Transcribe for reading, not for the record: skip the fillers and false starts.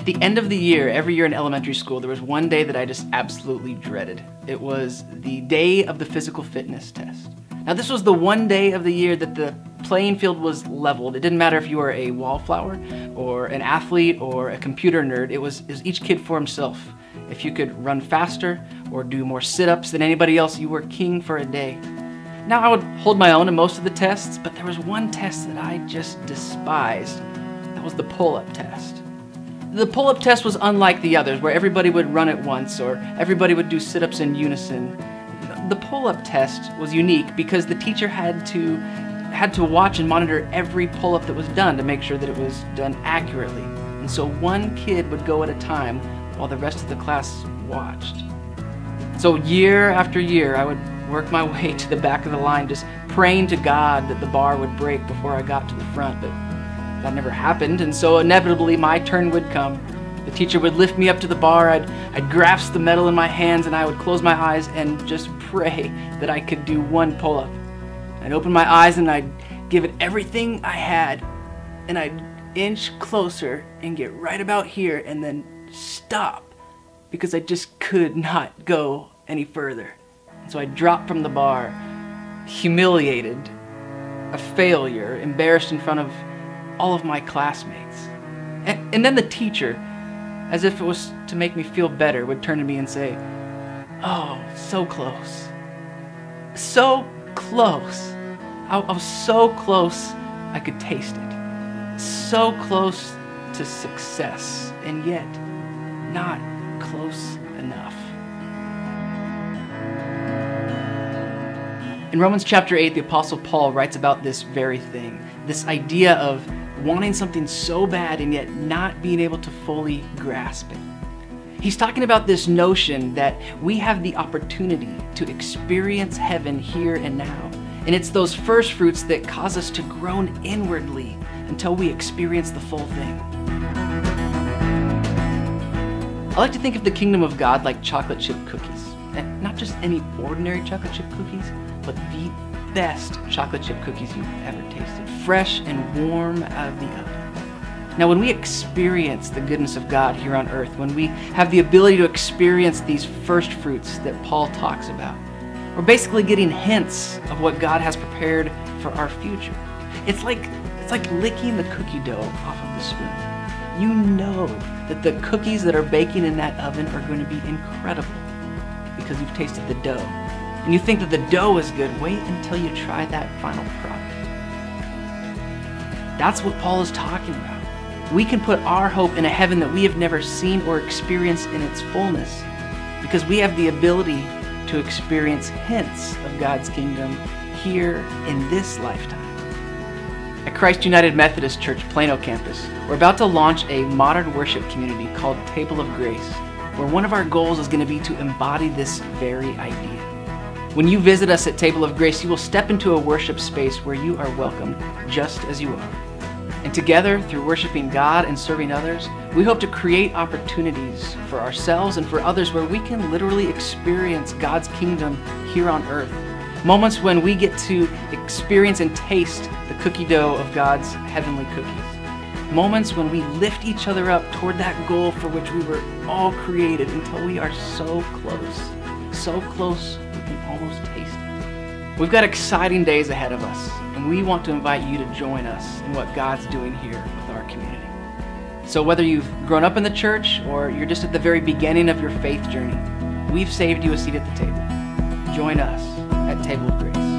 the end of the year, every year in elementary school, there was one day that I just absolutely dreaded. It was the day of the physical fitness test. Now, this was the one day of the year that the playing field was leveled. It didn't matter if you were a wallflower or an athlete or a computer nerd. It was each kid for himself. If you could run faster or do more sit-ups than anybody else, you were king for a day. Now, I would hold my own in most of the tests, but there was one test that I just despised. That was the pull-up test. The pull-up test was unlike the others, where everybody would run at once or everybody would do sit-ups in unison. The pull-up test was unique because the teacher had to watch and monitor every pull-up that was done to make sure that it was done accurately. And so one kid would go at a time while the rest of the class watched. So year after year, I would work my way to the back of the line, just praying to God that the bar would break before I got to the front, but that never happened, and so inevitably my turn would come. The teacher would lift me up to the bar, I'd grasp the medal in my hands, and I would close my eyes and just pray that I could do one pull-up. I'd open my eyes and I'd give it everything I had, and I'd inch closer and get right about here and then stop because I just could not go any further. So I dropped from the bar, humiliated, a failure, embarrassed in front of all of my classmates. And then the teacher, as if it was to make me feel better, would turn to me and say, "Oh, so close. So close. I was so close I could taste it. So close to success, and yet not close enough." In Romans chapter 8, the Apostle Paul writes about this very thing, this idea of wanting something so bad and yet not being able to fully grasp it. He's talking about this notion that we have the opportunity to experience heaven here and now. And it's those first fruits that cause us to groan inwardly until we experience the full thing. I like to think of the kingdom of God like chocolate chip cookies. And not just any ordinary chocolate chip cookies, but the best chocolate chip cookies you've ever tasted. Fresh and warm out of the oven. Now, when we experience the goodness of God here on earth, when we have the ability to experience these first fruits that Paul talks about, we're basically getting hints of what God has prepared for our future. It's like licking the cookie dough off of the spoon. You know that the cookies that are baking in that oven are going to be incredible because you've tasted the dough. And you think that the dough is good, wait until you try that final product. That's what Paul is talking about. We can put our hope in a heaven that we have never seen or experienced in its fullness because we have the ability to experience hints of God's kingdom here in this lifetime. At Christ United Methodist Church, Plano campus, we're about to launch a modern worship community called Tableofgrace, where one of our goals is going to be to embody this very idea. When you visit us at Tableofgrace, you will step into a worship space where you are welcomed just as you are. And together, through worshiping God and serving others, we hope to create opportunities for ourselves and for others where we can literally experience God's kingdom here on earth. Moments when we get to experience and taste the cookie dough of God's heavenly cookies. Moments when we lift each other up toward that goal for which we were all created until we are so close we can almost taste it. We've got exciting days ahead of us, and we want to invite you to join us in what God's doing here with our community. So whether you've grown up in the church or you're just at the very beginning of your faith journey, we've saved you a seat at the table. Join us at Table of Grace.